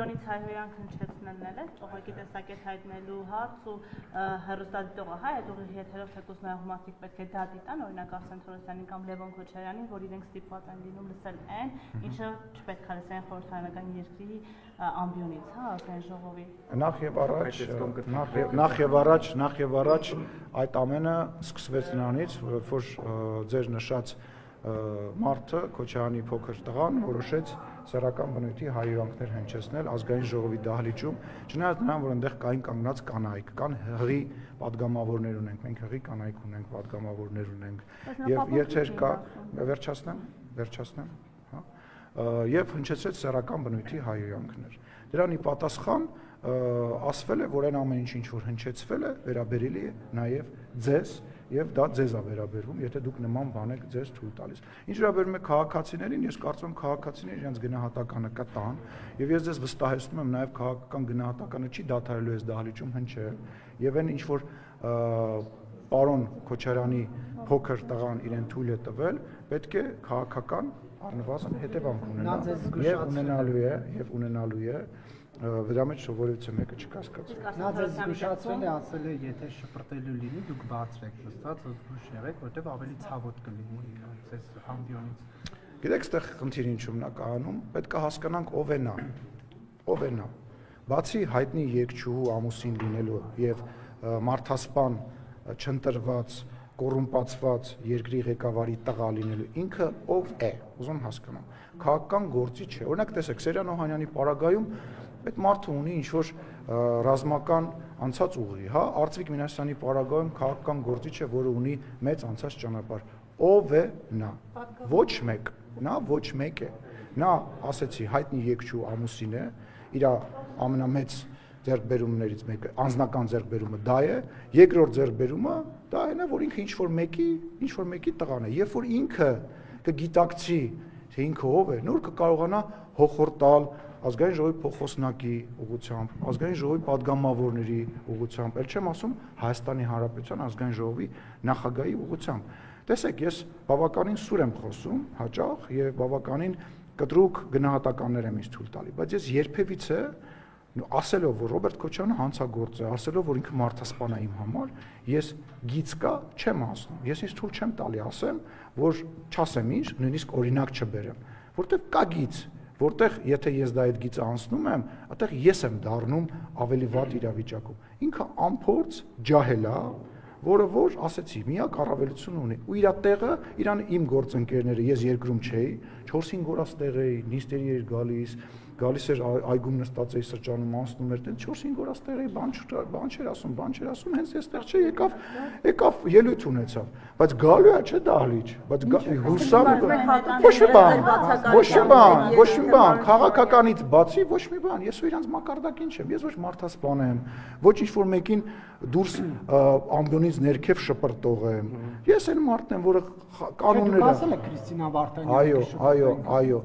ամբիոնից հայհոյանք հնչեցնելն էլ է, ուղղակի տեսակետ հայտնելու հարց ու հեռուստադիտողը հայ, այդ ուղիղ եթերով թեկուզ նաև մարդիկ պետք է դա դիտան, օրինակ Արսեն Թորոսյանին կամ Լևոն Քոչարյանին, որ իրենք ստիպված են լինում լսել այն, ինչը չպետք է լսեն խորհրդարանական երկրի ամբիոնից, հա, ազգային ժողովի։ Նախ եւ առաջ այդ ամենը սկսվեց նրանից, որ ձեր նշած մարդը Քոչարյանի փոքր տղան որոշեց սեռական բնույթի հայհոյանքներ հնչեցնել ազգային ժողովի դահլիճում, չնայած նրան, որ այնտեղ կային կանգնած կանայք, կան հղի պատգամավորներ ունենք, մենք հղի կանայք ունենք, պատգամավորներ ունենք, եւ երթեր կա, վերջացնեմ, հա, եւ հնչեցրեց սեռական բնույթի հայհոյանքներ։ Դրանի պատասխան ասվել է, որ այն ամեն ինչ որ հնչեցվել է, վերաբերելի է նաեւ ձեզ եւ դա ձեզ է վերաբերվում, եթե դուք նման բան եք ձեզ թույլ տալիս։ Ինչ վերաբերում է քաղաքացիներին, ես կարծում եմ քաղաքացիները իրենց գնահատականը կտան եւ ես ձեզ վստահեցնում եմ նաեւ քաղաքական գնահատականը չի դադարելու այս դահլիճում հնչել եւ այն ինչ որ պարոն Քոչարյանի փոքր տղան իրեն թույլ է տվել, պետք է քաղաքական առնվազն հետևանք ունենա եւ ունենալու է Վրա մեջ սովորույթը մեկը չկասկածի։ Նա ձեզ զգուշացրել է, ասել է, եթե շպրտելու լինի, դուք բարձրեք նստած, զգուշ եղեք, որտեղ ավելի ցավոտ կլինի ձեզ ամբիոնից։ Գիտեք, այդտեղ խնդիրը ինչու՞մն է կայանում, պետք է հասկանանք ով է նա։ Բացի հայտնի երգչուհու ամուսին լինելու եւ մարդասպան չընտրված, կոռումպացված երկրի ղեկավարի տղա լինելու ինքը ով է, ուզում հասկանամ։ Քաղաքական գործիչ չէ։ Օրինակ տեսեք, Սերյան Օհանյանի պարագայում այդ մարդը ունի ինչ-որ ռազմական անցած ուղի, հա, Արծվիկ Մինասյանի պարագայում քաղաքական գործիչ է, որը ունի մեծ անցած ճանապարհ։ Ով է նա։ Ոչ մեկ, նա ոչ մեկ է։ Նա, ասեցի, հայտնի երգչու ամուսին է, իր ամենամեծ ձեռքբերումներից մեկը, անձնական ձեռքբերումը դա է, երկրորդ ձեռքբերումը դա այն է, որ ինքը ինչ-որ մեկի տղան է, երբ որ ինքը կգիտակցի, թե ինքը ով է, նոր կկարողանա հոխորտալ ազգային ժողովի փոխոսնակի ուղղությամբ, ազգային ժողովի падգամավորների ուղղությամբ, ել չեմ ասում Հայաստանի Հանրապետության ազգային ժողովի նախագահի ուղղությամբ։ Տեսեք, ես բավականին սուր եմ խոսում, հաճախ եւ բավականին կտրուկ գնահատականներ եմ ինձ թույլ տալի, բայց ես երբևիցե ասելով, որ Ռոբերտ Քոչարյանը հանցագործ է, ասելով, որ ինքը մարդասպան է իմ համար, ես գիծ կա չեմ ասում, ես ինձ թույլ չեմ տալի ասեմ, որ չասեմ ինչ, նույնիսկ օրինակ չբերեմ, որտեղ կա գիծ, որտեղ եթե ես դա այդ գիծը անցնում եմ, այդտեղ ես եմ դառնում ավելի վատ իրավիճակում։ Ինքը անփորձ ջահել է, որը որ ասեցի, միակ առավելություն ունի, ու իր տեղը, իրան իմ գործընկերները, ես երկրում չէի, 4-5 օր տեղ էի, նիստերի էր գալիս էր այգում նստած էի սրճանում անցնում էր, 4-5 օր տեղ էի, բան չէր ասում, հենց ես տեղ չէ եկավ ելույթ ունեցավ, բայց գալու է չէ դահլիճ, բայց հուսամ ոչ մի բան, քաղաքականից բացի ոչ մի բան, ես ու իրանց մակարդակին չեմ, ես ոչ մարդասպան եմ, ոչ ինչ-որ մեկին դուրս ամբիոնից ներքև շպրտող եմ, ես այն մարդն եմ, որը կանոնները։ Դուք ասել եք Քրիստինա Վարդանյանը։ Այո,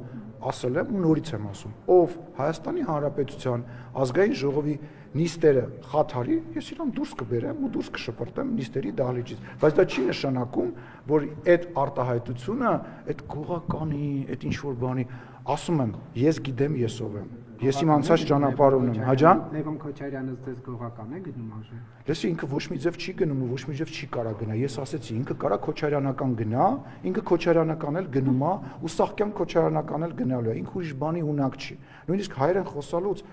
ասել եմ ու նորից եմ ասում, ով Հայաստանի Հանրապետության ազգային ժողովի նիստերը խաթարի, ես իրան դուրս կբերեմ ու դուրս կշպրտեմ նիստերի դահլիճից, բայց դա չի նշանակում, որ այդ արտահայտությունը, այդ գողականի, այդ ինչ-որ բանի, ասում եմ, ես գիտեմ ես ով եմ, ես իմ անցած ճանապարհ ունեմ, հա ջան։ Լևոն Քոչարյանը ձեզ գողական է գնում արժե։ Լսի, ինքը ոչ մի ձև չի գնում ու ոչ մի ձև չի կարա գնա, ես ասեցի, ինքը կարա քոչարյանական գնա, ինքը քոչարյանական էլ գնում է ու սաղկյան քոչարյանական էլ գնալու է, ինքը ուրիշ բանի ունակ չի, նույնիսկ հայերեն խոսալուց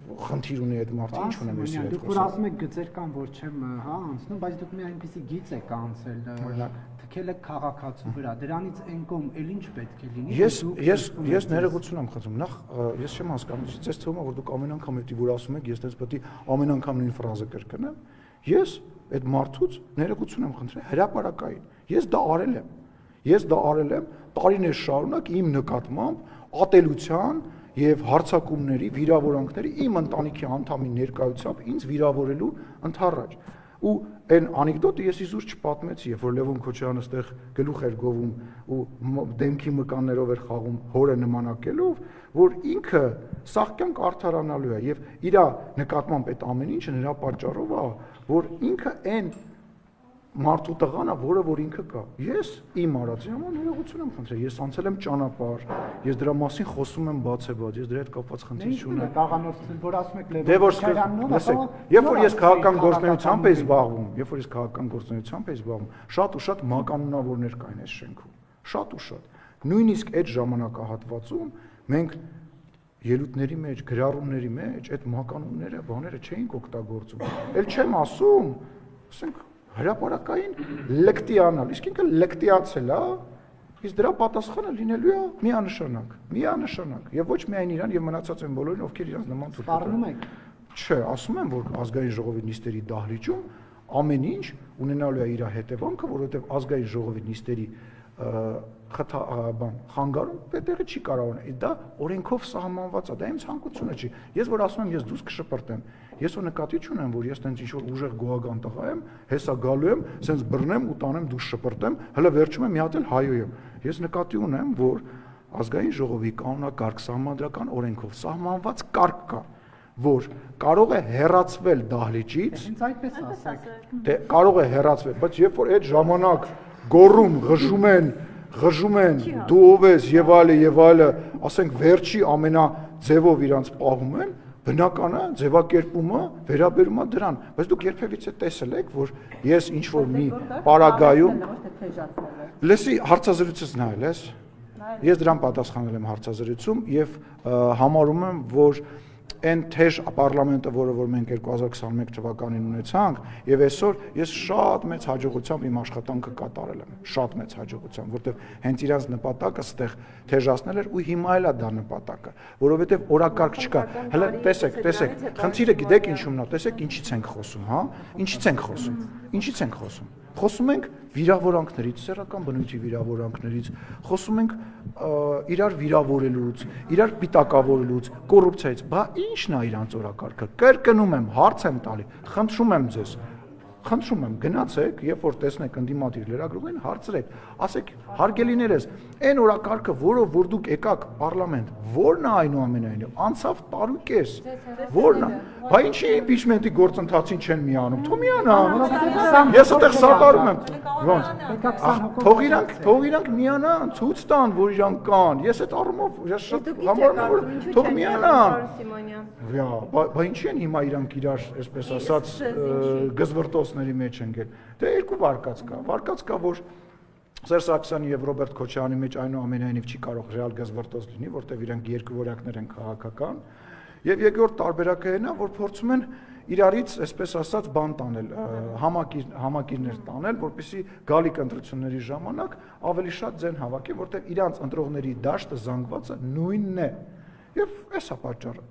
խնդիր ունի այդ մարդը, ինչ ունեմ ես իր հետ խոսում։ Դուք ասում եք գծեր կան, որ չեմ հա անցնում, բայց դուք մի այնպեսի գիծ եք անցել, թքել եք քաղաքացու վրա, դրանից այն կողմ էլ ինչ պետք է լինի։ Ես ներողություն եմ խնդրում, նախ ես չեմ հասկանում, ձեզ թվում է, որ դուք ամեն անգամ էդի որ ասում եք, ես դες պետք է ամեն անգամ նույն ֆրազը կրկնեմ, ես այդ մարդուց ներողություն եմ խնդրել հրապարակային, ես դա արել եմ տարիներ շարունակ իմ նկատմամբ ատելության եւ հարձակումների, վիրավորանքների իմ ընտանիքի անդամի ներկայությամբ ինձ վիրավորելու ընթառաջ։ Ու այն անեկդոտը ես իզուր չպատմեցի, երբ որ Լևոն Քոչարյանը այդտեղ գլուխ էր գովում ու դեմքի մկաններով էր խաղում հորը նմանակելով, որ ինքը սաղկյանք արդարանալու է եւ իր նկատմամբ այդ ամեն ինչը նրա պատճառով է, որ ինքը այն մարդու տղան է, որը որ ինքը կա։ Ես իմ արածի համար ներողություն եմ խնդրել։ Ես անցել եմ ճանապարհ, ես դրա մասին խոսում եմ բացեբաց, ես դրա հետ կապված խնդիր չունեմ։ Տաղանոցն որ ասում եք Դե որ լսեք, երբ որ ես քաղաքական գործունեությամբ եմ զբաղվում, շատ ու շատ մականունավորներ կային այս շենքում։ Շատ ու շատ։ Նույնիսկ այդ ժամանակահատվածում մենք ելույթների մեջ, գրառումների մեջ այդ մականունները, բաները չէինք օգտագործում։ Էլ չեմ ասում, ասենք հրապարակային լկտիանալ, իսկ ինքը լկտիացել է, իսկ դրա պատասխանը լինելու է միանշանակ, եւ ոչ միայն իրան եւ մնացած են բոլորին, ովքեր իրանց նման թուրք սպառնում եք։ Չէ, ասում եմ, որ ազգային ժողովի նիստերի դահլիճում ամեն ինչ ունենալու է իր հետևանքը, որովհետեւ ազգային ժողովի նիստերի խանգարում այդտեղի չի կարող ունենալ։ Դա օրենքով սահմանված է, դա իմ ցանկությունը չի։ Ես որ ասում եմ, ես դուրս կշպրտեմ, ես որ նկատի չունեմ, որ ես տենց ինչ-որ ուժեղ գոհական տղա եմ, հեսա գալու եմ, սենց բռնեմ ու տանեմ դուրս շպրտեմ, հələ վերջում եմ մի հատ էլ հայոյեմ։ Ես նկատի ունեմ, որ ազգային ժողովի կանոնակարգ սահմանադրական օրենքով սահմանված կարգ կա, որ կարող է հեռացվել դահլիճից, Հենց այդպես ասեք։ դե կարող է հեռացվել, բայց երբ որ այդ ժամանակ գոռում, ղժում են, դու ով ես եւ այլը, ասենք վերջի ամենաձևով իրանց պահում են, բնական է ձևակերպումը վերաբերում է դրան, բայց դուք երբևիցե տեսել եք, որ ես ինչ որ մի պարագայում լսի հարցազրույցս նայել ես, ես դրան պատասխանել եմ հարցազրույցում եւ համարում եմ, որ այն թեժ պարլամենտը, որը որ մենք 2021 թվականին ունեցանք, եւ այսօր ես շատ մեծ հաջողությամբ իմ աշխատանքը կատարել եմ, շատ մեծ հաջողությամբ, որտեղ հենց իրանց նպատակը ստեղ թեժացնել էր ու հիմա էլ է դա նպատակը, որովհետեւ օրակարգ չկա։ Հələ տեսեք, խնդիրը գիտեք ինչումն է, տեսեք ինչից ենք խոսում, հա? Ինչից ենք խոսում։ Խոսում ենք վիրավորանքներից, սեռական բնույթի վիրավորանքներից, խոսում ենք իրար վիրավորելուց, իրար պիտակավորելուց, կոռուպցիայից, բա ի՞նչն է իրանց օրակարգը։ Կրկնում եմ, հարց եմ տալի, խնդրում եմ ձեզ, գնացեք, երբ որ տեսնեք ընդդիմադիր լրագրողին, հարցրեք, ասեք, հարգելիներս, այն օրակարգը, որով որ դուք եկաք պարլամենտ, ո՞րն է այնուամենայնիվ, անցավ տարուկես, ո՞րն է, բա ինչի իմպիչմենտի գործընթացին չեն միանում, թող միանան, ես այդտեղ սատարում եմ, ոնց, թող իրանք միանան, ցույց տան, որ իրանք կան, ես այդ առումով շատ համարում եմ, որ թող միանան, բա ինչի են հիմա իրանք իրար, այսպես ասած, գզվրտոցների մեջ ընկել, դե երկու վարկած կա, որ Սերժ Սարգսյանի եւ Ռոբերտ Քոչարյանի մեջ այնուամենայնիվ չի կարող ռեալ գզվրտոց լինի, որտեղ իրանք երկու որակներ են քաղաքական, եւ երկրորդ տարբերակը այն է, որ փորձում են իրարից, այսպես ասած, բան տանել, համակիրներ տանել, որպեսզի գալիք ընտրությունների ժամանակ ավելի շատ ձեն հավաքեն, որտեղ իրանց ընտրողների դաշտը զանգվածը նույնն է։ Եվ այս է պատճառը։